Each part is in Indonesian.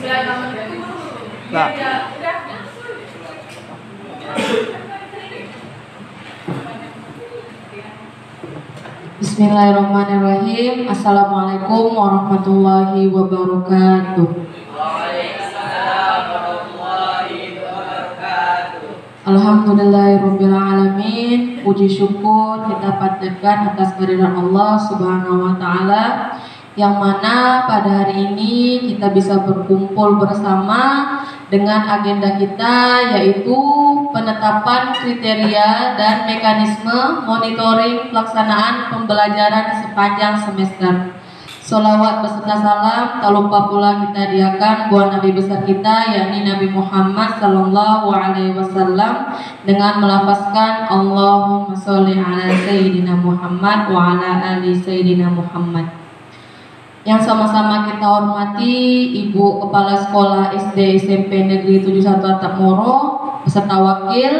Nah. Bismillahirrahmanirrahim. Assalamualaikum warahmatullahi wabarakatuh. Alhamdulillahirabbil alamin. Puji syukur kita panjatkan atas kehadiran Allah Subhanahu wa taala yang mana pada hari ini kita bisa berkumpul bersama dengan agenda kita, yaitu penetapan kriteria dan mekanisme monitoring pelaksanaan pembelajaran sepanjang semester. Sholawat beserta salam tak lupa pula kita hadiahkan buat Nabi besar kita, yakni Nabi Muhammad Sallallahu Alaihi Wasallam, dengan melafazkan Allahumma sholli ala Sayyidina Muhammad wa ala ali Sayyidina Muhammad. Yang sama-sama kita hormati Ibu Kepala Sekolah SD SMP Negeri 71 Atap Moro beserta wakil.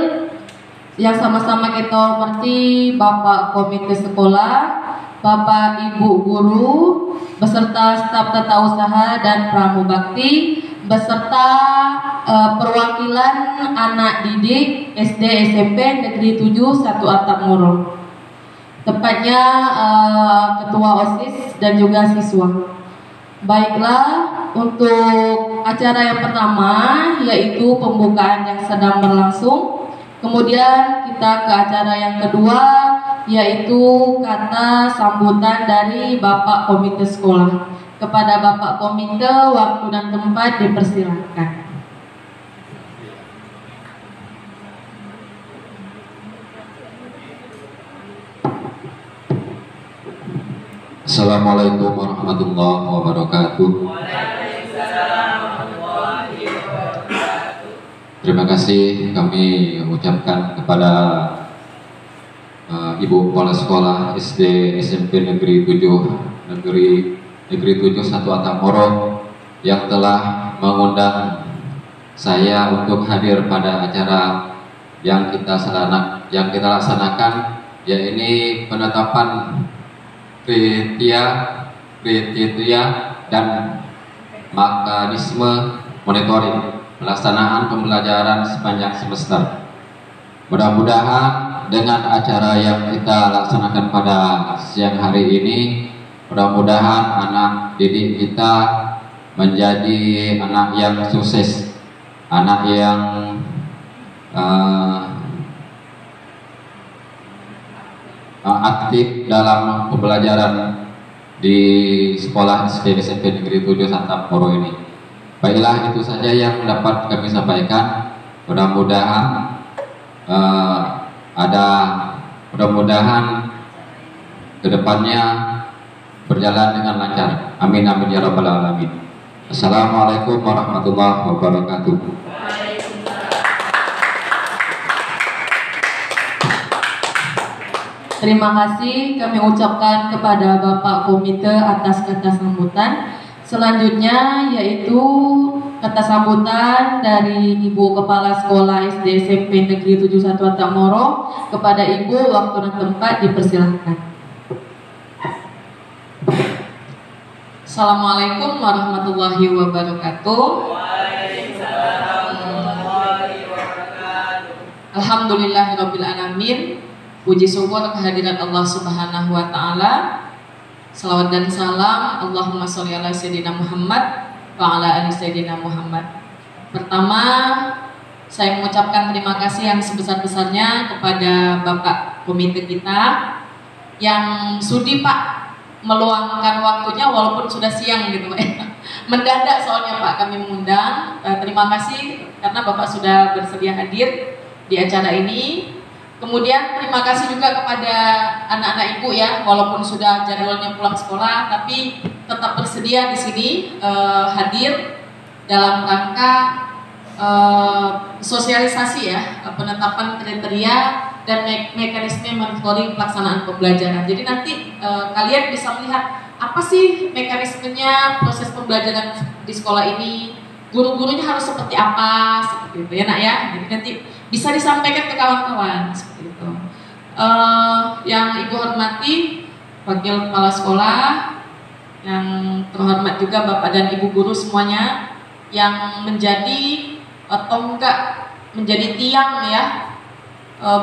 Yang sama-sama kita hormati Bapak Komite Sekolah, Bapak Ibu Guru beserta staf tata usaha dan pramubakti beserta perwakilan anak didik SD SMP Negeri 71 Atap Moro. Tepatnya ketua OSIS dan juga siswa. Baiklah, untuk acara yang pertama yaitu pembukaan yang sedang berlangsung. Kemudian kita ke acara yang kedua yaitu kata sambutan dari Bapak Komite Sekolah. Kepada Bapak Komite, waktu dan tempat dipersilakan. Assalamualaikum warahmatullahi wabarakatuh. Terima kasih kami ucapkan kepada Ibu Kepala Sekolah SD SMP Negeri 7 Negeri 7 1 Atap Moro yang telah mengundang saya untuk hadir pada acara yang kita laksanakan, yaitu penetapan kriteria dan mekanisme monitoring pelaksanaan pembelajaran sepanjang semester. Mudah-mudahan dengan acara yang kita laksanakan pada siang hari ini, mudah-mudahan anak didik kita menjadi anak yang sukses, anak yang aktif dalam pembelajaran di sekolah SD SMP Negeri 7 Atap Moro ini. Baiklah, itu saja yang dapat kami sampaikan. Mudah-mudahan mudah-mudahan kedepannya berjalan dengan lancar. Amin amin ya rabbal alamin. Assalamualaikum warahmatullahi wabarakatuh. Terima kasih kami ucapkan kepada Bapak Komite atas kata sambutan. Selanjutnya yaitu kata sambutan dari Ibu Kepala Sekolah SD SMP Negeri 71 Atap Moro. Kepada Ibu, waktu dan tempat dipersilahkan. Assalamualaikum warahmatullahi wabarakatuh. Alhamdulillahirabbil alamin. Puji syukur kehadiran Allah Subhanahu wa taala. Salawat dan salam Allahumma sholli ala Sayyidina Muhammad wa ala ali Sayyidina Muhammad. Pertama, saya mengucapkan terima kasih yang sebesar-besarnya kepada Bapak Komite kita yang sudi Pak meluangkan waktunya walaupun sudah siang gitu Pak. Mendadak soalnya Pak kami mengundang. Terima kasih karena Bapak sudah bersedia hadir di acara ini. Kemudian terima kasih juga kepada anak-anak ibu ya, walaupun sudah jadwalnya pulang sekolah, tapi tetap bersedia di sini hadir dalam rangka sosialisasi ya, penetapan kriteria dan mekanisme monitoring pelaksanaan pembelajaran. Jadi nanti kalian bisa melihat apa sih mekanismenya proses pembelajaran di sekolah ini, guru-gurunya harus seperti apa, seperti itu ya nak ya. Jadi nanti bisa disampaikan ke kawan-kawan seperti itu. Yang Ibu hormati Wakil Kepala Sekolah, yang terhormat juga Bapak dan Ibu guru semuanya, yang menjadi tonggak, menjadi tiang ya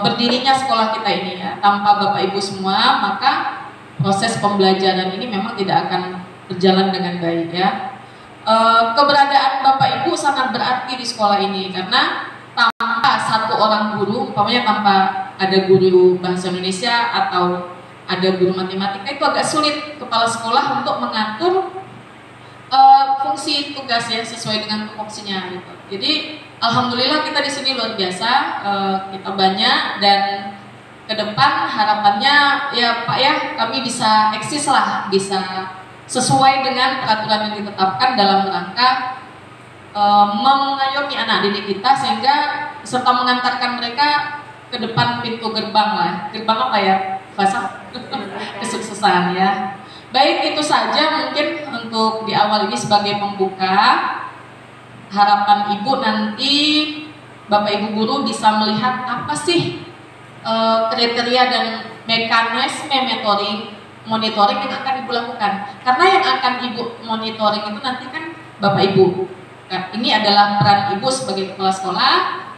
berdirinya sekolah kita ini ya. Tanpa Bapak Ibu semua, maka proses pembelajaran ini memang tidak akan berjalan dengan baik ya. Keberadaan Bapak Ibu sangat berarti di sekolah ini, karena tanpa satu orang guru, umpamanya tanpa ada guru bahasa Indonesia atau ada guru matematika, itu agak sulit kepala sekolah untuk mengatur fungsi tugasnya sesuai dengan tupoksinya gitu. Jadi alhamdulillah kita di sini luar biasa, kita banyak, dan ke depan harapannya ya Pak ya, kami bisa eksis lah, bisa sesuai dengan peraturan yang ditetapkan dalam rangka mengayomi anak didik kita, sehingga serta mengantarkan mereka ke depan pintu gerbang lah. Gerbang apa ya? Bahasa kesuksesan ya. Baik, itu saja mungkin untuk di awal ini sebagai pembuka. Harapan Ibu nanti Bapak Ibu guru bisa melihat apa sih kriteria dan mekanisme monitoring yang akan Ibu lakukan. Karena yang akan Ibu monitoring itu nanti kan Bapak Ibu. Nah, ini adalah peran Ibu sebagai kepala sekolah,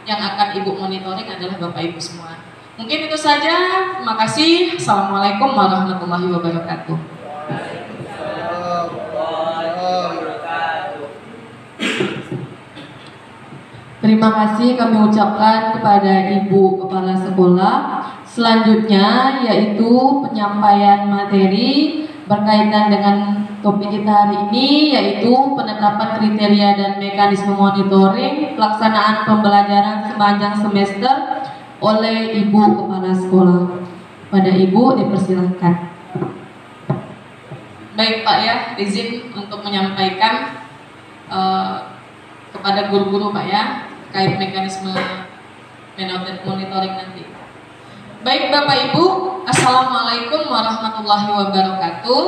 yang akan Ibu monitoring adalah Bapak Ibu semua. Mungkin itu saja. Terima kasih. Assalamualaikum warahmatullahi wabarakatuh. Terima kasih kami ucapkan kepada Ibu Kepala Sekolah. Selanjutnya yaitu penyampaian materi berkaitan dengan topik kita hari ini, yaitu penetapan kriteria dan mekanisme monitoring pelaksanaan pembelajaran sepanjang semester oleh Ibu Kepala Sekolah. Pada Ibu dipersilahkan. Baik Pak ya, izin untuk menyampaikan kepada guru-guru Pak ya, terkait mekanisme monitoring nanti. Baik Bapak Ibu, Assalamualaikum warahmatullahi wabarakatuh.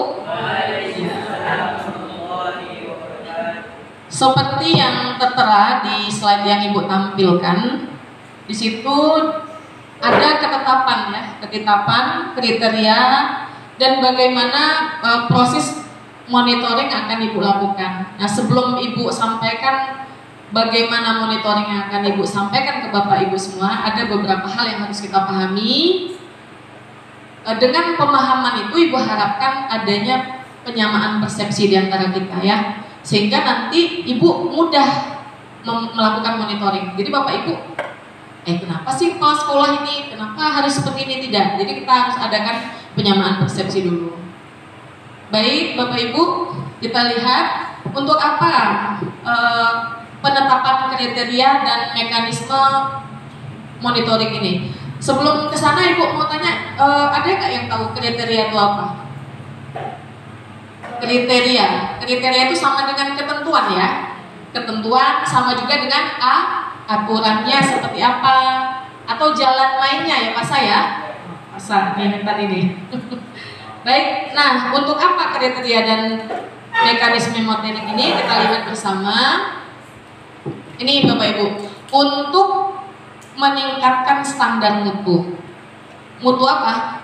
Seperti yang tertera di slide yang Ibu tampilkan, di situ ada ketetapan kriteria dan bagaimana proses monitoring akan Ibu lakukan. Nah, sebelum Ibu sampaikan bagaimana monitoring yang akan Ibu sampaikan ke Bapak Ibu semua, ada beberapa hal yang harus kita pahami. Dengan pemahaman itu Ibu harapkan adanya penyamaan persepsi di antara kita ya, sehingga nanti Ibu mudah melakukan monitoring. Jadi Bapak Ibu, kenapa sih kepala sekolah ini, kenapa harus seperti ini? Tidak. Jadi kita harus adakan penyamaan persepsi dulu. Baik Bapak Ibu, kita lihat untuk apa penetapan kriteria dan mekanisme monitoring ini. Sebelum ke sana Ibu mau tanya, ada nggak yang tahu kriteria itu apa? Kriteria itu sama dengan ketentuan ya. Ketentuan sama juga dengan aturannya seperti apa, atau jalan mainnya ya Pak saya. Masa ini. Baik, nah untuk apa kriteria dan mekanisme monitoring ini kita lihat bersama. Ini Bapak Ibu, untuk meningkatkan standar mutu. Mutu apa?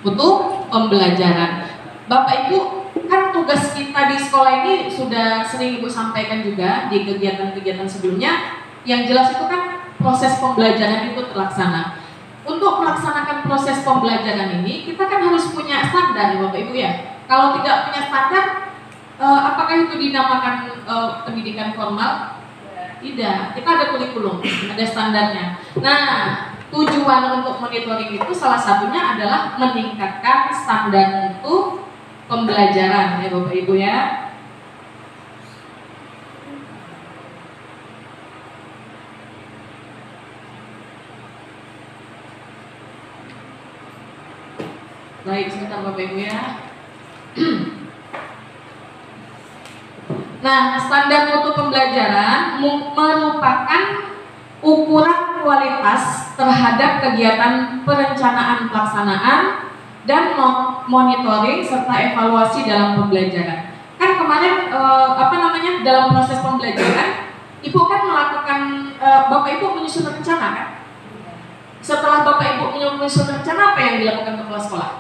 Mutu pembelajaran. Bapak Ibu, kan tugas kita di sekolah ini sudah sering Ibu sampaikan juga di kegiatan-kegiatan sebelumnya. Yang jelas itu kan proses pembelajaran itu terlaksana. Untuk melaksanakan proses pembelajaran ini, kita kan harus punya standar ya Bapak Ibu ya. Kalau tidak punya standar, apakah itu dinamakan pendidikan formal? Tidak, kita ada kurikulum, ada standarnya. Nah, tujuan untuk monitoring itu salah satunya adalah meningkatkan standar mutu pembelajaran ya Bapak Ibu ya. Baik, sebentar Bapak Ibu ya. Nah, standar mutu pembelajaran merupakan ukuran kualitas terhadap kegiatan perencanaan pelaksanaan dan monitoring serta evaluasi dalam pembelajaran. Kan kemarin dalam proses pembelajaran Ibu kan melakukan Bapak Ibu menyusun rencana kan? Setelah Bapak Ibu menyusun rencana, apa yang dilakukan kepala sekolah?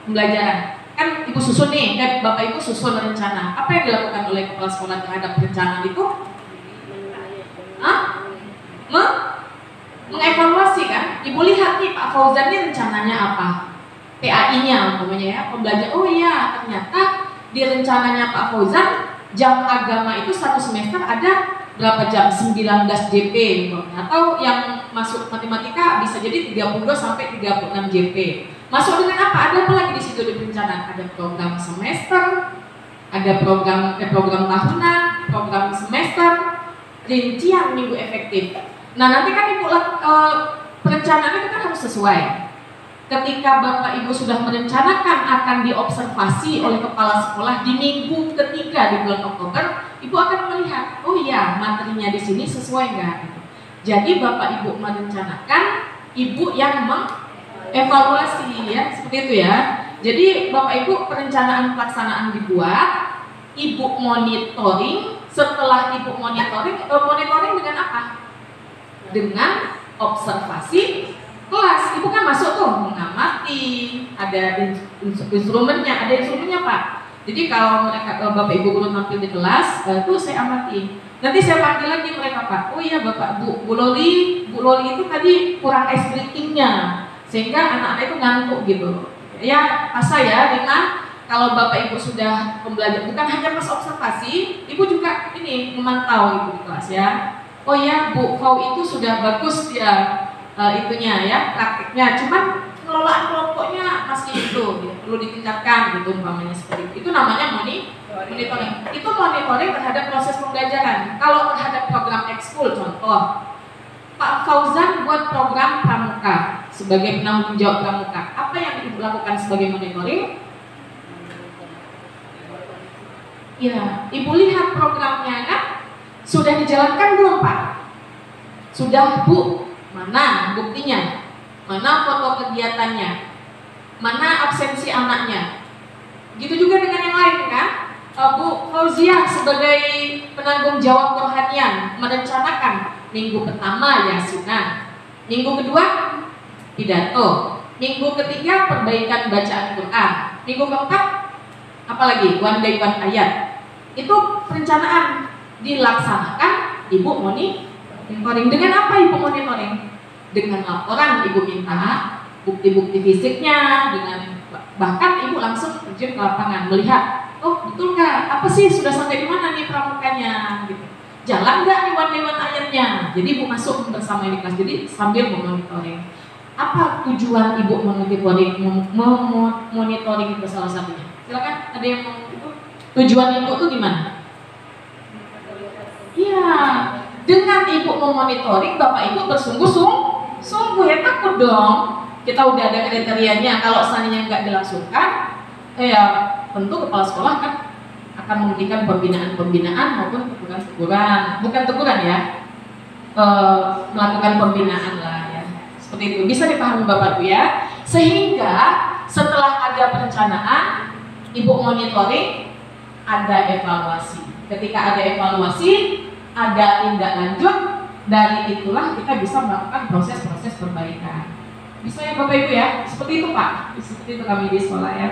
Pembelajaran. kan ibu susun nih, bapak ibu susun rencana. Apa yang dilakukan oleh kepala sekolah terhadap perencanaan itu? Mengevaluasi kan? Ibu lihat nih Pak Fauzan ini rencananya apa? PAI-nya umpamanya ya, pembelajaran. Oh iya, ternyata di rencananya Pak Fauzan jam agama itu satu semester ada berapa jam? 19 JP atau yang masuk matematika bisa jadi 32 sampai 36 JP. Masuk dengan apa? Ada apa lagi di situ di perencanaan? Ada program semester, ada program tahunan, program semester, rincian minggu efektif. Nah nanti kan ibu perencanaan itu kan harus sesuai. Ketika bapak ibu sudah merencanakan akan diobservasi oleh kepala sekolah di minggu ketiga di bulan Oktober, ibu akan melihat, oh iya materinya di sini sesuai nggak? Jadi bapak ibu merencanakan, ibu yang mengevaluasi ya, seperti itu ya. Jadi bapak ibu perencanaan pelaksanaan dibuat, ibu monitoring. Setelah ibu monitoring dengan apa? Dengan observasi kelas. Ibu kan masuk tuh mengamati, ada instrumennya, Pak. Jadi kalau bapak ibu belum tampil di kelas, itu saya amati. Nanti saya panggil lagi mereka, Pak. Oh iya bapak, Bu Loli itu tadi kurang ice breathing-nya, sehingga anak-anak itu ngantuk gitu. Ya asa ya dengan kalau bapak ibu sudah pembelajar, bukan hanya pas observasi, ibu juga ini memantau ibu di kelas ya. Oh ya Bu Fau itu sudah bagus ya itunya ya praktiknya, cuman pengelolaan kelompoknya masih itu ya, perlu ditingkatkan gitu umpamanya seperti itu. Itu namanya monitoring. Itu monitoring terhadap proses pembelajaran. Kalau terhadap program ekskul contoh, Pak Fauzan buat program pramuka sebagai penanggung jawab pramuka. Apa yang ibu lakukan sebagai monitoring? Ya, ibu lihat programnya kan sudah dijalankan belum Pak? Sudah Bu. Mana buktinya? Mana foto kegiatannya? Mana absensi anaknya? Gitu juga dengan yang lain kan? Bu Fauzia sebagai penanggung jawab kerohanian merencanakan minggu pertama yasinan, minggu kedua pidato, minggu ketiga perbaikan bacaan Quran, minggu keempat apalagi one day one ayat. Itu perencanaan dilaksanakan, ibu monitoring. Dengan apa ibu monitoring? Dengan laporan ibu minta bukti-bukti fisiknya, dengan bahkan ibu langsung terjun ke lapangan melihat, oh betul nggak? Apa sih sudah sampai di mana nih pramukanya? Gitu. Jalan nggak nih one day one ayatnya? Jadi ibu masuk bersama di kelas, jadi sambil memonitoring. Apa tujuan ibu memonitoring itu salah satunya? Silakan, ada yang mau itu? Tujuan ibu tuh gimana? Iya, dengan ibu memonitoring, bapak ibu bersungguh-sungguh ya, takut dong. Kita udah ada kriterianya, kalau seandainya nggak dilangsungkan, ya tentu kepala sekolah kan akan memberikan pembinaan maupun teguran, bukan teguran ya, melakukan pembinaan lah ya, seperti itu. Bisa dipahami bapak ibu ya. Sehingga setelah ada perencanaan, ibu monitoring, ada evaluasi. Ketika ada evaluasi, ada tindak lanjut, dari itulah kita bisa melakukan proses-proses perbaikan. Bisa ya Bapak Ibu ya? Seperti itu Pak, seperti itu kami di sekolah ya.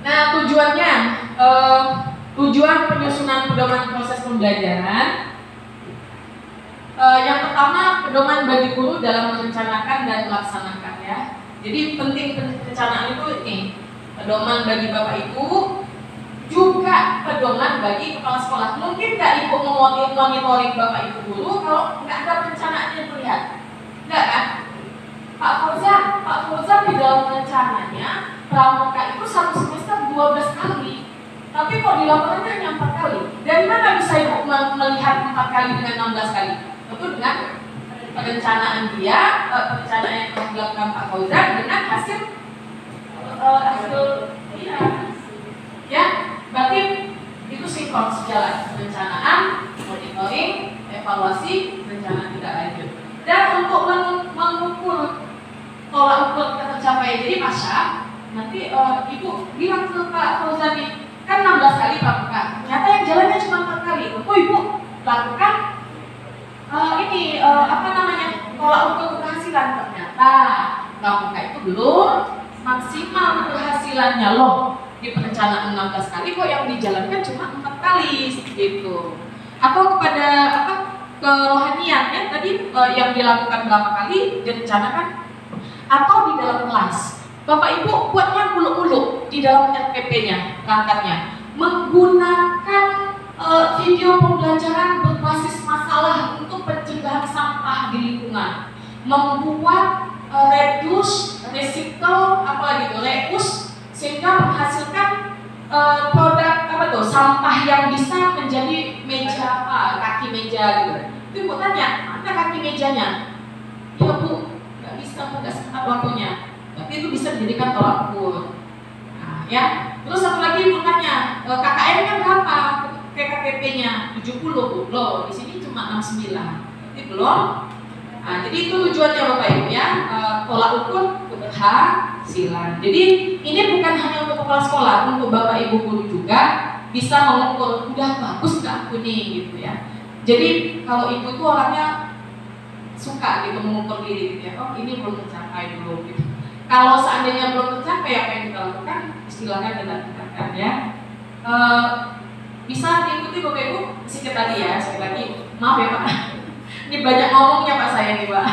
Nah tujuannya, tujuan penyusunan pedoman proses pembelajaran. Yang pertama, pedoman bagi guru dalam merencanakan dan melaksanakan ya. Jadi penting perencanaan itu ini, pedoman bagi Bapak Ibu, juga pedoman bagi kepala sekolah. Mungkin nggak ibu monitoring bapak ibu guru kalau nggak ada perencanaan yang terlihat, nggak kan? Pak Fauzan di dalam rencananya pramuka itu satu semester 12 kali, tapi kok di lapangannya hanya 4 kali. Dari mana bisa ibu melihat 4 kali dengan 16 kali? Itu dengan perencanaan dia, perencanaan yang telah dilakukan Pak Fauzan dengan hasil ya. Berarti itu sinkron sejalan, perencanaan, monitoring, evaluasi, rencana tidak lanjut. Dan untuk mengukur tolak ukur kita tercapai, jadi Masya, nanti ibu bilang ke Pak Fauzan nih, kan 16 kali pramuka, ternyata yang jalannya cuma 4 kali. Oh ibu lakukan tolak ukur keberhasilan, ternyata pramuka itu belum maksimal keberhasilannya loh di perencanaan 16 kali kok yang dijalankan cuma 4 kali gitu. Atau kepada kerohanian ya tadi yang dilakukan berapa kali direncanakan, atau di dalam kelas Bapak Ibu buatnya muluk-muluk di dalam RPP-nya, perangkatnya menggunakan video pembelajaran berbasis masalah untuk pencegahan sampah di lingkungan, membuat reduce, recycle, apalagi itu reuse, sehingga menghasilkan produk sampah yang bisa menjadi meja kaki meja gitu. Itu Bu tanya, mana kaki mejanya? Ya Bu, nggak bisa, nggak sempat waktunya. Tapi itu bisa dijadikan tolak ukur. Nah, ya. Terus satu lagi Bu tanya, KKM-nya berapa? PKPP-nya 70 loh, di sini cuma 69. Jadi belum. Nah, jadi itu tujuannya Bapak Ibu ya, tolak ukur keberhasilan. Jadi ini bukan hanya untuk kepala sekolah, untuk Bapak Ibu guru juga bisa mengukur udah bagus nggak aku nih gitu ya. Jadi kalau ibu itu orangnya suka gitu mengukur diri gitu ya, oh ini belum tercapai dulu gitu. Kalau seandainya belum tercapai apa yang kita lakukan, istilahnya dilakukan ya. Bisa diikuti Bapak Ibu sedikit tadi ya, sekali lagi maaf ya Pak. Ini banyak ngomongnya Pak saya nih Pak.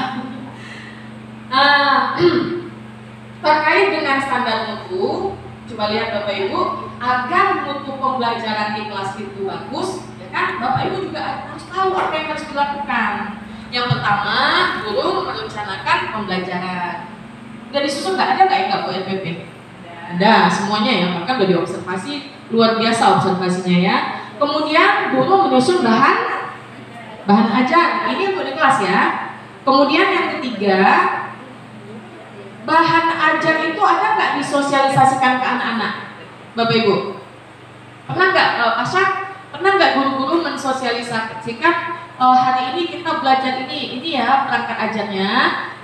Terkait dengan standar mutu, coba lihat Bapak Ibu, agar mutu pembelajaran di kelas itu bagus, ya kan? Bapak Ibu juga harus tahu apa yang harus dilakukan. Yang pertama, guru merencanakan pembelajaran. Udah disusun nggak? Ada nggak Bu RPP? Ada, semuanya ya, bahkan udah diobservasi, luar biasa observasinya ya. Kemudian guru menyusun bahan ajar, ini untuk di kelas ya. Kemudian yang ketiga, bahan ajar itu ada nggak disosialisasikan ke anak-anak, Bapak Ibu? Pernah nggak, Pasha? Pernah nggak guru-guru mensosialisasikan hari ini kita belajar ini ya perangkat ajarnya.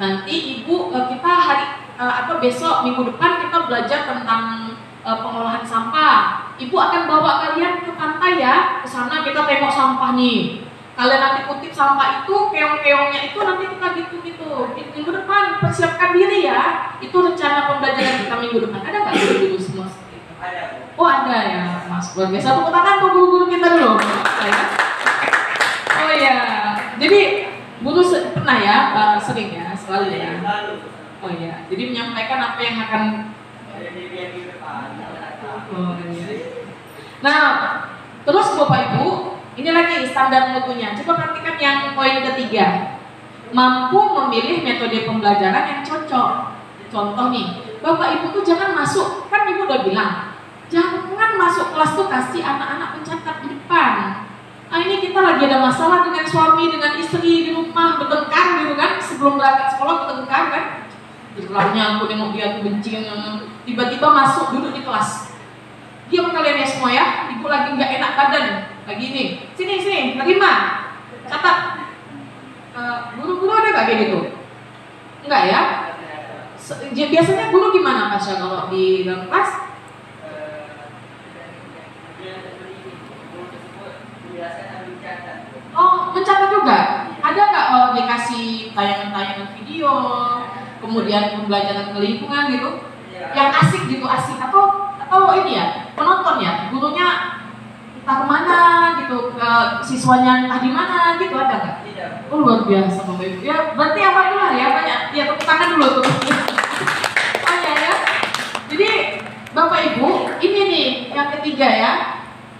Nanti Ibu kita hari atau besok minggu depan kita belajar tentang pengolahan sampah. Ibu akan bawa kalian ke pantai ya, ke sana kita tengok sampah nih. Kalian nanti kutip sampah itu, keong-keongnya itu nanti kita gitu. Minggu depan persiapkan diri ya. Itu rencana pembelajaran kita minggu depan. Ada nggak guru-guru semua seperti itu? Ada. Oh ada ya, Mas. Luar biasa. Tepuk tangan untuk guru-guru kita dulu. Oh ya. Jadi guru pernah ya, sering ya, selalu ya. Oh ya. Jadi menyampaikan apa yang akan. Oh iya. Nah, terus Bapak Ibu. Ini lagi standar mutunya. Coba perhatikan yang poin ketiga. Mampu memilih metode pembelajaran yang cocok. Contoh nih, Bapak Ibu tuh jangan masuk, kan Ibu udah bilang, jangan masuk kelas tuh kasih anak-anak mencatat di depan. Nah ini kita lagi ada masalah dengan suami, dengan istri di rumah, bertengkar gitu kan, sebelum berangkat sekolah bertengkar kan. Istilahnya aku nengok dia tuh benci, tiba-tiba masuk duduk di kelas. Diam kalian ya semua ya, Ibu lagi nggak enak badan. Lagi nih, sini, terima, catat. Guru-guru ada nggak kayak gitu? Enggak ya? Biasanya guru gimana Pasha kalau di dalam kelas? Oh, mencatat juga? Ada nggak dikasih tayangan-tayangan video, kemudian pembelajaran ke lingkungan gitu? Yang asik gitu, asik atau ini ya, penonton ya, gurunya entah kemana gitu, siswanya entah di mana gitu, ada nggak? Oh luar biasa Bapak Ibu ya, berarti alhamdulillah ya banyak ya, tepuk tangan dulu tuh. Oh ya, jadi Bapak Ibu ini nih yang ketiga ya,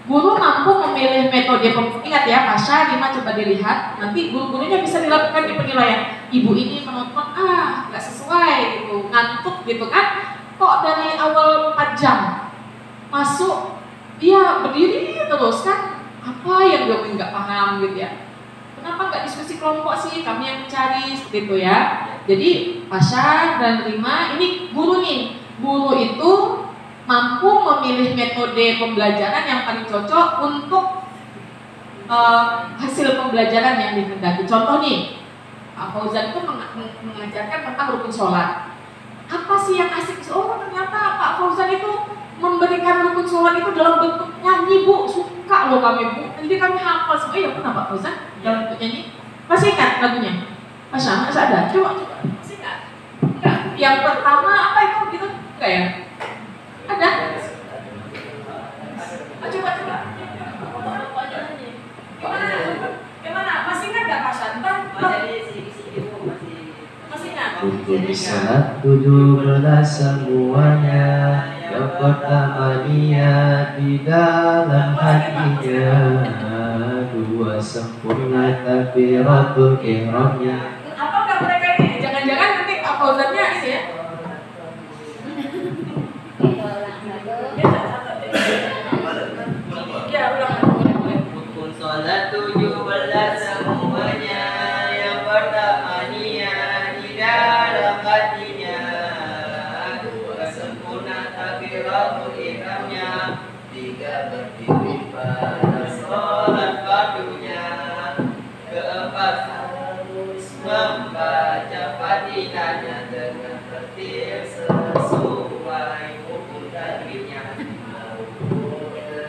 guru mampu memilih metode. Ingat ya, Pasha 5 coba dilihat, nanti guru-gurunya bisa dilakukan di penilaian. Ibu ini menonton nggak sesuai gitu, ngantuk gitu kan, kok dari awal 4 jam masuk dia berdiri terus kan, apa yang dia nggak paham gitu ya. Kenapa nggak diskusi kelompok sih, kami yang mencari seperti itu ya. Jadi Pasha dan Rima ini guru nih, guru itu mampu memilih metode pembelajaran yang paling cocok untuk hasil pembelajaran yang dikehendaki. Contoh nih, Pak Fauzan itu mengajarkan tentang rukun sholat. Apa sih yang asik? Oh ternyata Pak Fauzan itu memberikan rukun sholat itu dalam bentuk nyanyi Bu, suka loh kami Bu. Jadi kami hafal semua. Ya pernah Pak Fauzan dalam bentuk nyanyi? Masih ingat lagunya? Masih ada? Coba. Masih ingat? Enggak. Yang pertama apa itu gitu? Enggak ya? Ada? Oh, coba. Gimana? Masih ingat gak Kak Shanta? Masih ingat? Rukun salat 17 semuanya. Yang pertama niat di dalam hatinya. Dua sempurna takbiratul ihramnya. Apa nggak mereka ini? Jangan-jangan nanti Pak Fauzannya ini ya? Ya, ulang boleh. Rukun salat 17 semuanya. Yang pertama niat di dalam hatinya. Dua sempurna takbiratul ihramnya. Tiga berdiri pada sholat fardunya. Keempat harus membaca Fatihahnya dengan tertib sesuai hukum tajwidnya.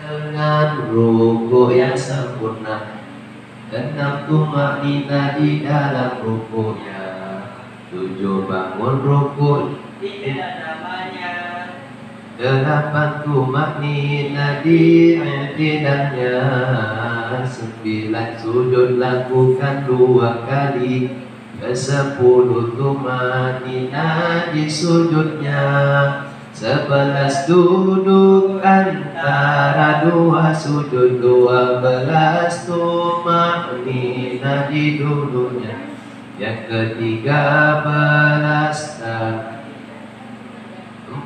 Dengan ruku yang sempurna. Enam tumaknina di dalam rukunya. 7 bangun ruku tidak namanya. 8 tumaknina di i'tidalnya. 9 sujud lakukan 2 kali. 10 tumaknina di sujudnya. 11 duduk antara 2 sujud. 12 tumaknina di duduknya. Yang ke-13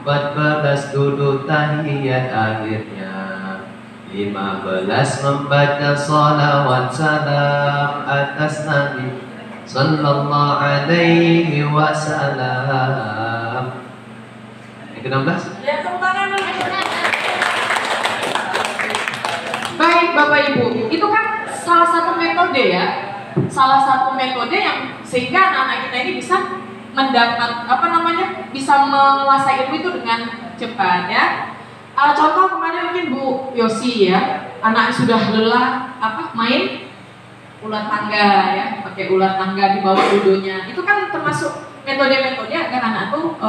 14 duduk tahiyat akhirnya. 15 membaca salawat salam atas Nabi sallallahu alaihi wasallam. Yang ke-16 Ya, tepuk tangan dulu. Baik Bapak Ibu, itu kan salah satu metode ya. Salah satu metode yang sehingga anak-anak kita ini bisa mendapat bisa menguasai ilmu itu dengan cepat ya. Contoh kemarin mungkin Bu Yosi ya, anak sudah lelah main ular tangga ya, pakai ular tangga di bawah dudunya. Itu kan termasuk metode-metode agar anak tuh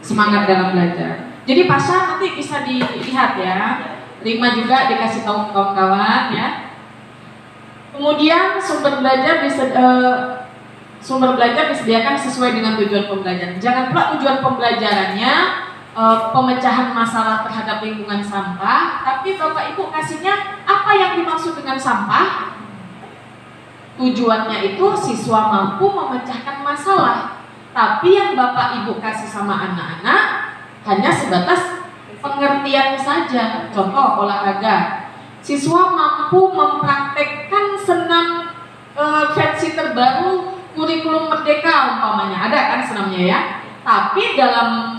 semangat dalam belajar. Jadi pasar nanti bisa dilihat ya. Rima juga dikasih tahu kawan-kawan ya. Kemudian sumber belajar disediakan sesuai dengan tujuan pembelajaran. Jangan pula tujuan pembelajarannya pemecahan masalah terhadap lingkungan sampah, tapi Bapak Ibu kasihnya apa yang dimaksud dengan sampah? Tujuannya itu siswa mampu memecahkan masalah. Tapi yang Bapak Ibu kasih sama anak-anak hanya sebatas pengertian saja. Contoh olahraga. Siswa mampu mempraktekkan senam versi terbaru kurikulum merdeka umpamanya, ada kan senamnya ya. Tapi dalam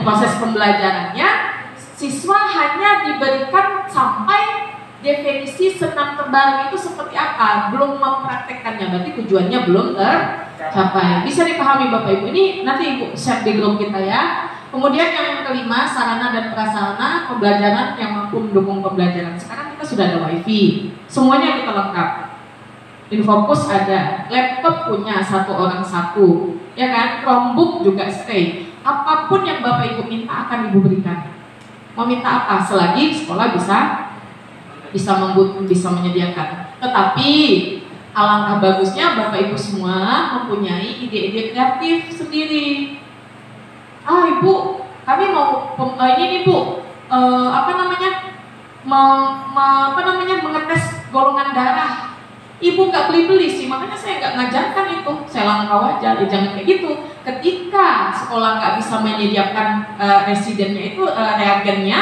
proses pembelajarannya siswa hanya diberikan sampai definisi senam terbaru itu seperti apa, belum mempraktekkannya, berarti tujuannya belum tercapai. Bisa dipahami Bapak Ibu, ini nanti Ibu share di grup kita ya. Kemudian yang kelima, sarana dan prasarana pembelajaran yang mampu mendukung pembelajaran. Sekarang kita sudah ada wifi, semuanya kita lengkap. Infocus ada, laptop punya satu orang satu, ya kan? Chromebook juga stay. Apapun yang Bapak Ibu minta akan Ibu berikan. Mau minta apa? Selagi sekolah bisa menyediakan. Tetapi alangkah bagusnya Bapak Ibu semua mempunyai ide-ide kreatif sendiri. Ibu, kami mau ini nih Bu, mengetes golongan darah. Ibu nggak beli-beli sih, makanya saya nggak ngajarkan itu, saya langkau aja. Jangan kayak gitu. Ketika sekolah nggak bisa menyediakan residennya itu reagennya,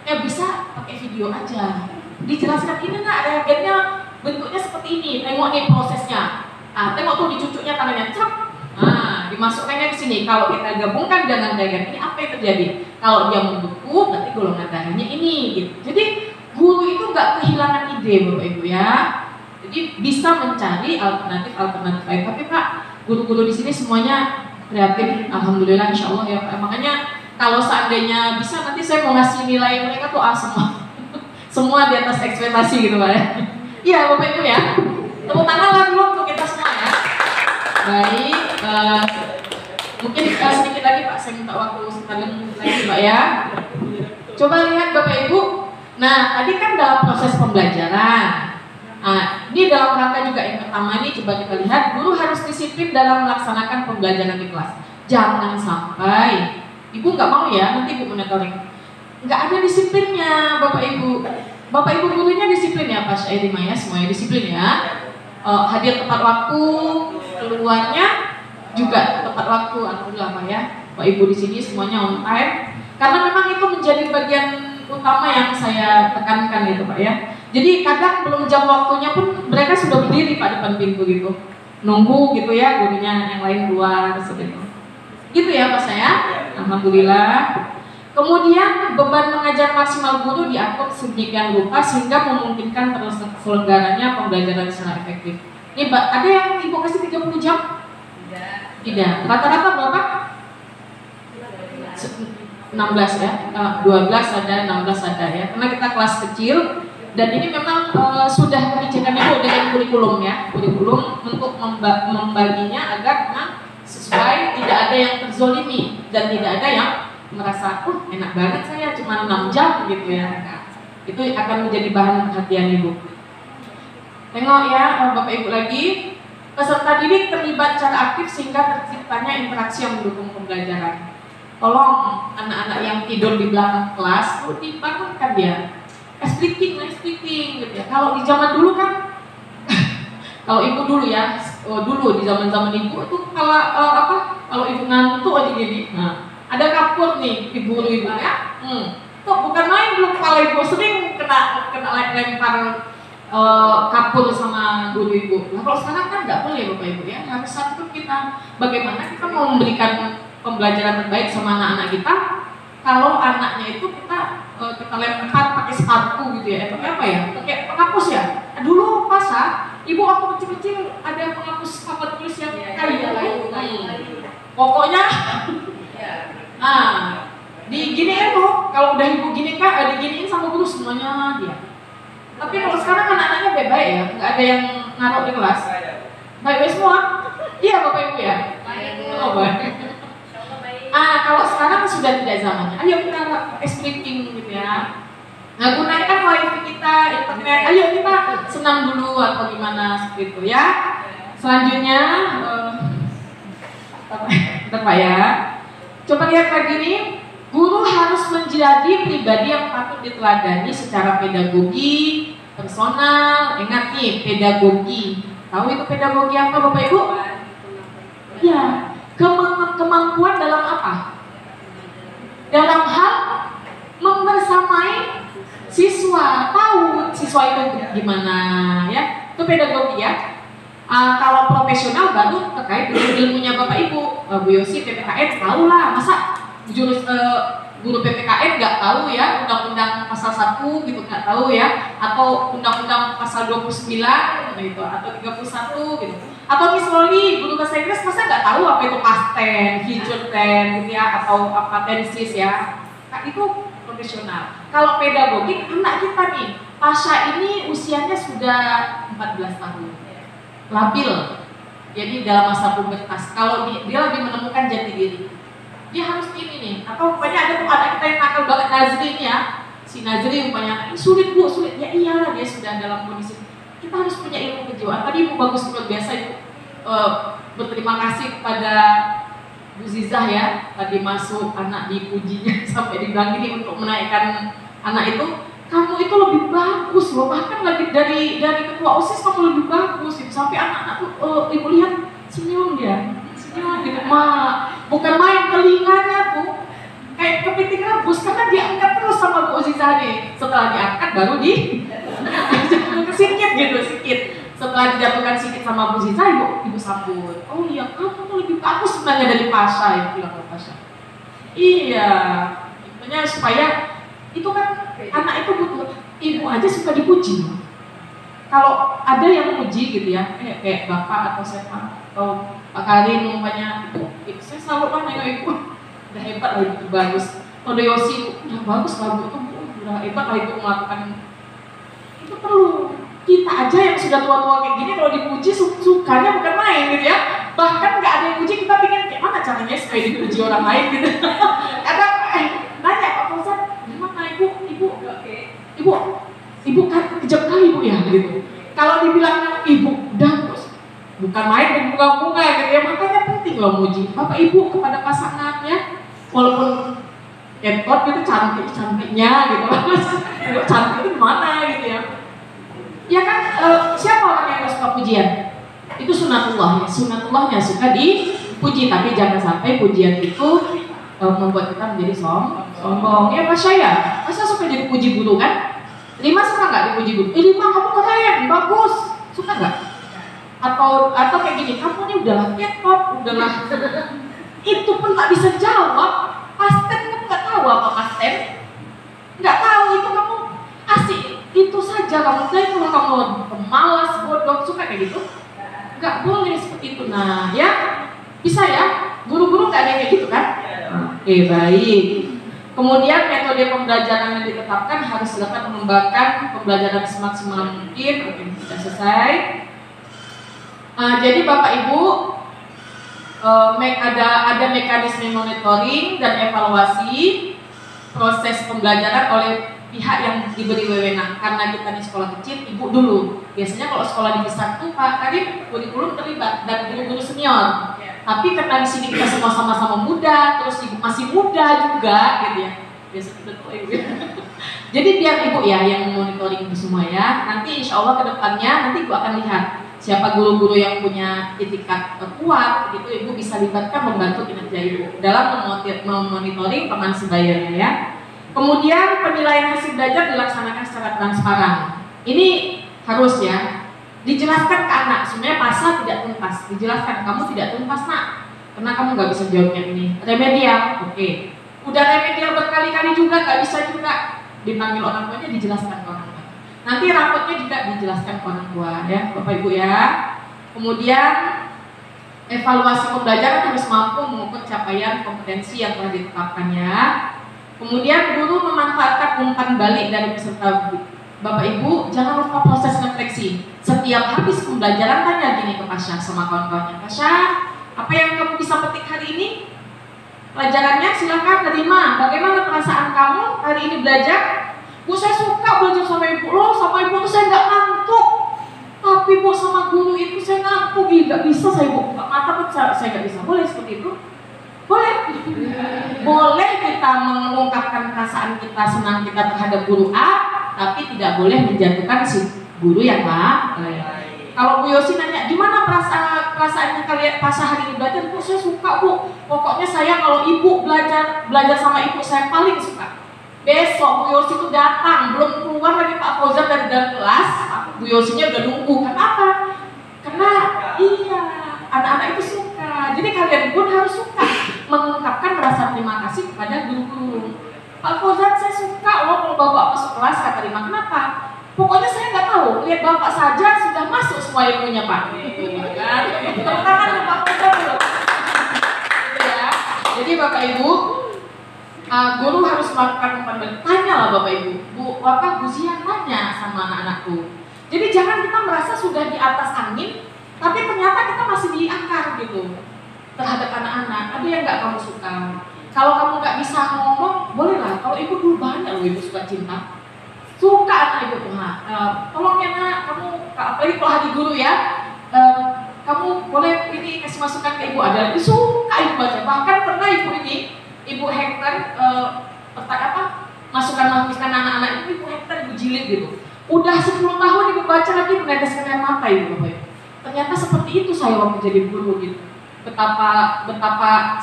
ya bisa pakai video aja. Dijelaskan ini nggak reagennya bentuknya seperti ini, tengok nih prosesnya. Tengok tuh dicucuknya tangannya, cep. Dimasukkannya ke sini. Kalau kita gabungkan dengan reagen ini, apa yang terjadi? Kalau dia membeku, berarti golongan darahnya ini. Gitu. Jadi guru itu nggak kehilangan ide, Bapak Ibu ya. Jadi bisa mencari alternatif lain. Tapi Pak, guru-guru di sini semuanya kreatif, alhamdulillah, insya Allah ya Pak. Makanya kalau seandainya bisa nanti saya mau ngasih nilai mereka tuh A semua, semua di atas ekspektasi gitu Pak ya. Iya Bapak Ibu ya. Tepuk tangan lah dulu untuk kita semua ya. Baik, Mungkin sedikit lagi Pak, saya minta waktu sekali lagi Pak ya. Coba lihat Bapak Ibu. Nah, tadi kan dalam proses pembelajaran. Nah, ini dalam rangka juga yang pertama ini coba kita lihat, guru harus disiplin dalam melaksanakan pembelajaran di kelas. Jangan sampai Ibu nggak mau ya, nanti Ibu monitoring. Nggak ada disiplinnya Bapak Ibu. Bapak Ibu gurunya disiplin ya Pak Syairima ya, semuanya disiplin ya. Hadir tepat waktu, keluarnya juga tepat waktu, alhamdulillah Pak ya. Pak Ibu di sini semuanya on time. Karena memang itu menjadi bagian utama yang saya tekankan gitu Pak ya. Jadi kadang belum jam waktunya pun mereka sudah berdiri Pak depan pintu gitu, nunggu gitu ya gurunya yang lain keluar seperti itu. Gitu ya Pak saya, alhamdulillah. Kemudian beban mengajar maksimal guru diatur sedemikian rupa sehingga memungkinkan terselenggaranya pembelajaran secara efektif. Ini ada yang Ibu kasih 30 jam? Tidak. Rata-rata berapa? 16 ya, 12 ada, 16 ada ya. Karena kita kelas kecil dan ini memang sudah dibikinkan Ibu dengan kurikulum ya, kurikulum untuk membaginya agar memang sesuai, tidak ada yang terzolimi dan tidak ada yang merasa, enak banget saya cuma 6 jam gitu ya. Nah, itu akan menjadi bahan perhatian Ibu. Tengok ya Bapak Ibu lagi, peserta didik terlibat secara aktif sehingga terciptanya interaksi yang mendukung pembelajaran. Tolong anak-anak yang tidur di belakang kelas, dibangunkan dia. Speaking gitu ya. Kalau di zaman dulu kan, kalau Ibu dulu ya, dulu di zaman-zaman Ibu itu kalau Ibu ngantuk aja gini. Nah, ada kapur nih ibu ya, tuh bukan main dulu kepala Ibu sering kena lempar kapur sama guru Ibu. Nah kalau sekarang kan nggak boleh Bapak Ibu ya, harus satu kita bagaimana kita mau memberikan pembelajaran terbaik sama anak-anak kita. Kalau anaknya itu kita lempar pakai sepatu gitu ya, pakai apa ya, pakai penghapus ya. Dulu masa Ibu waktu kecil-kecil ada penghapus papan tulis yang kayu. Pokoknya diginiin tuh, kalau udah Ibu gini Kak, diginiin sama guru semuanya dia. Tapi kalau sekarang anak-anaknya baik-baik ya, nggak ada yang naruh di kelas. Baik-baik semua. Iya Bapak Ibu ya. Oh baik. Kalau sekarang sudah tidak zamannya. Ayo kita speaking gitu ya. Nah gunakan wifi kita, internet. Ayo kita senam dulu atau gimana seperti itu ya. Selanjutnya, Pak ya. Coba lihat lagi nih, guru harus menjadi pribadi yang patut diteladani secara pedagogi, personal. Ingat nih, pedagogi. Tahu itu pedagogi apa Bapak Ibu? Ya, kemampuan dalam apa? Dalam hal membersamai siswa. Tahu siswa itu gimana ya? Itu pedagogi ya. Kalau profesional baru terkait dengan ilmunya Bapak Ibu. Bu Yosi PPKN tahu lah, masa guru PPKN nggak tahu ya undang-undang pasal 1 gitu, nggak tahu ya, atau undang-undang pasal 29 gitu, atau 31 gitu, atau misalnya guru bahasa Inggris masa nggak tahu apa itu past tense, future tense gitu ya, atau apa tenses ya. Nah, itu profesional. Kalau pedagogi, anak kita nih, Pasha ini usianya sudah 14 tahun, labil. Jadi dalam masa pubertas, kalau dia lebih menemukan jati diri, dia harus ini nih, atau pokoknya ada tuh anak kita yang nakal banget, Nazri ini ya, si Nazri umpamanya sulit Bu, sulit ya, iyalah dia sudah dalam kondisi. Kita harus punya ilmu kejiwaan. Tadi Ibu bagus luar biasa Ibu, berterima kasih kepada Bu Zizah ya, tadi masuk anak dipujinya sampai dibilang gini untuk menaikkan anak itu. Kamu itu lebih bagus loh, bahkan lagi dari ketua OSIS kamu lebih bagus gitu. Sampai anak-anak tuh Ibu lihat senyum dia, senyum gitu, bukan main telinganya tuh kayak kepiting rebus karena diangkat terus sama Bu Zizah nih. Setelah diangkat baru sedikit gitu, sedikit. Setelah dijatuhkan sedikit sama Bu Zizah, Ibu sambut. Oh iya, kamu tuh lebih bagus sebenarnya dari Pasha ya, bilang ke Pasha. Iya, intinya supaya itu kan anak itu butuh, Ibu aja suka dipuji. Kalau ada yang memuji gitu ya, kayak Bapak atau siapa atau Pak Karin umpamanya, itu saya selalu nengok Ibu, udah hebat lah Ibu, bagus. Kalau Yosi, udah bagus lah Ibu, udah hebat lah Ibu melakukan. Itu perlu. Kita aja yang sudah tua-tua kayak gini kalau dipuji sukanya bukan main gitu ya. Bahkan nggak ada yang puji, kita pengen kayak mana caranya supaya dipuji orang lain gitu. Ada nanya Pak Fauzan, gimana ibu kan kejam kali ibu ya gitu. Kalau dibilang ibu udah terus bukan main dan bunga-bunga gitu ya, makanya penting loh muji bapak ibu kepada pasangannya, walaupun entot gitu cantiknya gitu. Cantik itu mana gitu ya. Ya kan siapa orang yang suka pujian? Itu sunatullah ya, sunatullahnya suka dipuji, tapi jangan sampai pujian itu membuat kita menjadi sombong. Ya Mas saya, masa suka jadi puji guru kan? Lima suka nggak dipuji guru? Lima kamu keren, bagus, suka nggak? Atau kayak gini, kamu ini udahlah ketop, udahlah. Itu pun tak bisa jawab. Pasten kamu nggak tahu apa pasten? Nggak tahu itu kamu asik itu saja kamu. Tapi kalau kamu pemalas, bodoh, suka kayak gitu, nggak boleh seperti itu. Nah ya bisa ya, guru-guru nggak ada yang kayak gitu kan? Oke baik. Kemudian metode pembelajaran yang ditetapkan harus dapat mengembangkan pembelajaran semaksimal mungkin. Oke, sudah selesai. Jadi Bapak Ibu ada mekanisme monitoring dan evaluasi proses pembelajaran oleh pihak yang diberi wewenang. Karena kita di sekolah kecil, ibu dulu. Biasanya kalau sekolah dibesar tuh Pak Karim kurikulum terlibat dan guru-guru senior. Tapi karena di sini kita semua sama-sama muda, terus ibu masih muda juga, gitu ya. Biasa kita tuh ibu. Jadi biar ibu ya yang monitoring itu semua ya. Nanti insya Allah kedepannya nanti ibu akan lihat siapa guru-guru yang punya etikat kuat, gitu ibu bisa libatkan membantu kinerja ibu dalam memonitoring teman sebayanya ya. Kemudian penilaian hasil belajar dilaksanakan secara transparan. Ini harus ya. Dijelaskan ke anak, sebenarnya pasal tidak tuntas. Dijelaskan, kamu tidak tuntas nak, karena kamu nggak bisa jawabnya ini. Remedial, oke. Udah remedial berkali-kali juga, nggak bisa juga. Dipanggil orang tuanya, dijelaskan ke orang tua. Nanti rapotnya juga dijelaskan ke orang tua ya, Bapak Ibu ya. Kemudian evaluasi pembelajaran harus mampu mengukur capaian kompetensi yang telah ditetapkannya. Kemudian guru memanfaatkan umpan balik dari peserta. Bapak Ibu jangan lupa proses refleksi. Setiap habis pembelajaran tanya gini ke Pasha sama kawan-kawannya, Pasha, apa yang kamu bisa petik hari ini? Pelajarannya silakan terima. Bagaimana perasaan kamu hari ini belajar? Bu saya suka belajar sama ibu loh, sama ibu tuh saya nggak ngantuk. Tapi bu sama guru itu saya ngantuk, nggak bisa saya buka mata pun saya nggak bisa. Boleh seperti itu? Boleh. Boleh kita mengungkapkan perasaan kita senang kita terhadap guru A, tapi tidak boleh menjatuhkan si guru yang lain. Kalau Bu Yosi nanya, gimana perasaannya kalian pas hari ini belajar? Bu, saya suka Bu. Pokoknya saya kalau ibu belajar sama ibu saya paling suka. Besok Bu Yosi itu datang, belum keluar lagi Pak Fauzan dari dalam kelas, Bu Yosinya udah nunggu. Kenapa? Karena iya, anak-anak itu suka. Jadi kalian pun harus suka mengungkapkan rasa terima kasih kepada guru-guru. Pak Fauzan saya suka loh kalau bapak masuk kelas kata terima. Kenapa? Pokoknya saya nggak tahu, lihat bapak saja sudah masuk semua ilmunya Pak. Tepuk tangan untuk Pak Fauzan loh. Ya. Jadi Bapak Ibu, guru harus melakukan umpan balik. Tanyalah Bapak Ibu, Bu Zian tanya sama anak-anakku. Jadi jangan kita merasa sudah di atas angin, tapi ternyata kita masih di akar gitu terhadap anak-anak. Ada yang nggak kamu suka? Kalau kamu nggak bisa ngomong, bolehlah. Kalau ibu dulu banyak loh ibu suka cinta, suka anak ibu tuh. Tolong ya nak, kamu apalagi kalau hari guru ya, kamu boleh ini kasih masukan ke ibu. Ada suka ibu baca. Bahkan pernah ibu ini, ibu Hektar masukan anak-anak itu ibu Hektar ibu jilid gitu. Udah 10 tahun ibu baca lagi meneteskan air mata ibu Bapak Ibu. Ternyata seperti itu saya waktu jadi guru gitu. Betapa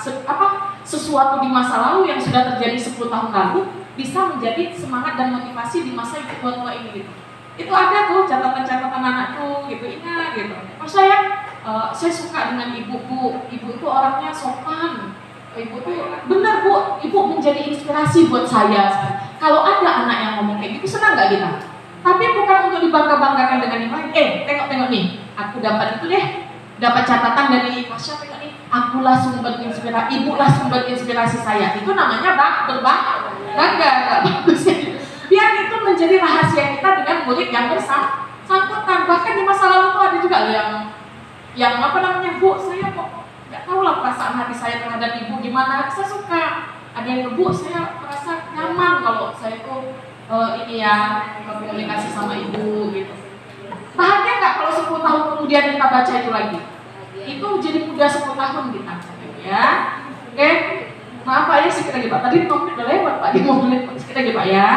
sesuatu di masa lalu yang sudah terjadi 10 tahun lalu bisa menjadi semangat dan motivasi di masa ibu tua ini gitu. Itu ada tuh catatan-catatan anakku gitu, ingat gitu. Pas saya suka dengan ibu itu orangnya sopan. Ibu tuh benar Bu, ibu menjadi inspirasi buat saya. Kalau ada anak yang ngomong kayak gitu senang nggak kita? Tapi bukan untuk dibangga-banggakan dengan yang lain. Tengok nih, aku dapat itu deh, dapat catatan dari Pasha, tengok nih, akulah sumber inspirasi, ibulah sumber inspirasi saya. Itu namanya berbangga, nggak bagus ya. Biar itu menjadi rahasia kita dengan murid yang bersangkutan. Bahkan di masa lalu tuh ada juga loh yang yang apa namanya, Bu, saya kok nggak tahu lah perasaan hati saya terhadap ibu gimana. Saya suka ada yang Bu, saya merasa nyaman kalau saya tuh ini ya komunikasi sama ibu gitu. Bahagia nggak kalau 10 tahun kemudian kita baca itu lagi? Itu jadi muda 10 tahun kita, ya. Oke, maaf Pak ya, sedikit lagi Pak. Tadi nomor udah lewat Pak, di menit sedikit lagi Pak ya.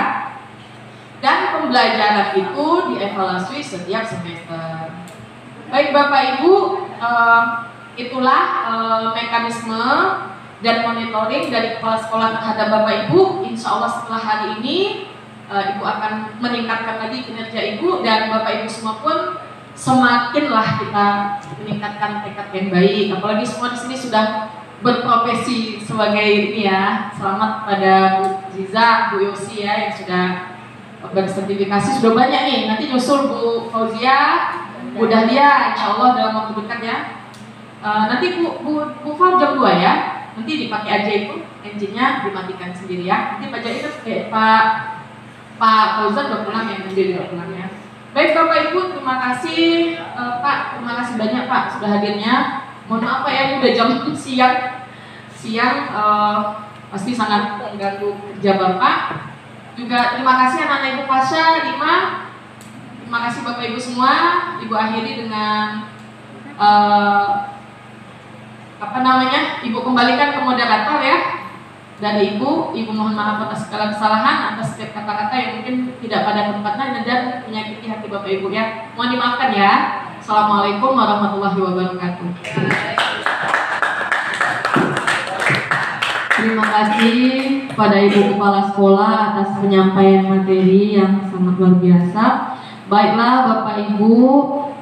Dan pembelajaran itu dievaluasi setiap semester. Baik Bapak Ibu, itulah mekanisme dan monitoring dari kepala sekolah terhadap Bapak Ibu. Insya Allah setelah hari ini Ibu akan meningkatkan lagi kinerja Ibu, dan Bapak Ibu semua pun semakinlah kita meningkatkan tekad yang baik. Apalagi semua di sini sudah berprofesi sebagai ini ya. Selamat pada Bu Ziza, Bu Yosi ya, yang sudah bersertifikasi, sudah banyak nih. Nanti nyusul Bu Fauzia, Bu Dahlia, insya Allah dalam waktu dekat ya. Nanti Bu Fau jam 2 ya. Nanti dipakai aja itu, engine-nya dimatikan sendiri ya. Nanti Pak Jair, Pak Fauzan udah pulang ya, menjadi udah pulang ya. Baik Bapak Ibu, terima kasih Pak, terima kasih banyak Pak sudah hadirnya. Mohon maaf Pak ya, udah jam siang pasti sangat mengganggu kerja Bapak. Juga terima kasih anak-anak Ibu Pasha 5. Terima kasih Bapak Ibu semua. Ibu akhiri dengan Ibu kembalikan ke moderator ya. Dari Ibu mohon maaf atas segala kesalahan, atas setiap kata-kata yang mungkin tidak pada tempatnya dan menyakiti hati Bapak Ibu ya. Mohon dimaafkan ya. Assalamualaikum warahmatullahi wabarakatuh. Terima kasih kepada Ibu Kepala Sekolah atas penyampaian materi yang sangat luar biasa. Baiklah Bapak Ibu,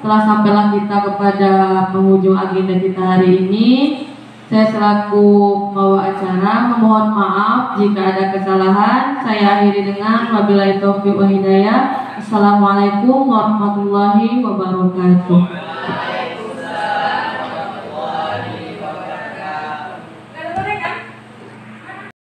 telah sampailah kita kepada penghujung agenda kita hari ini. Saya selaku pembawa acara memohon maaf jika ada kesalahan. Saya akhiri dengan wabillahi taufiq wa hidayah. Assalamualaikum warahmatullahi wabarakatuh.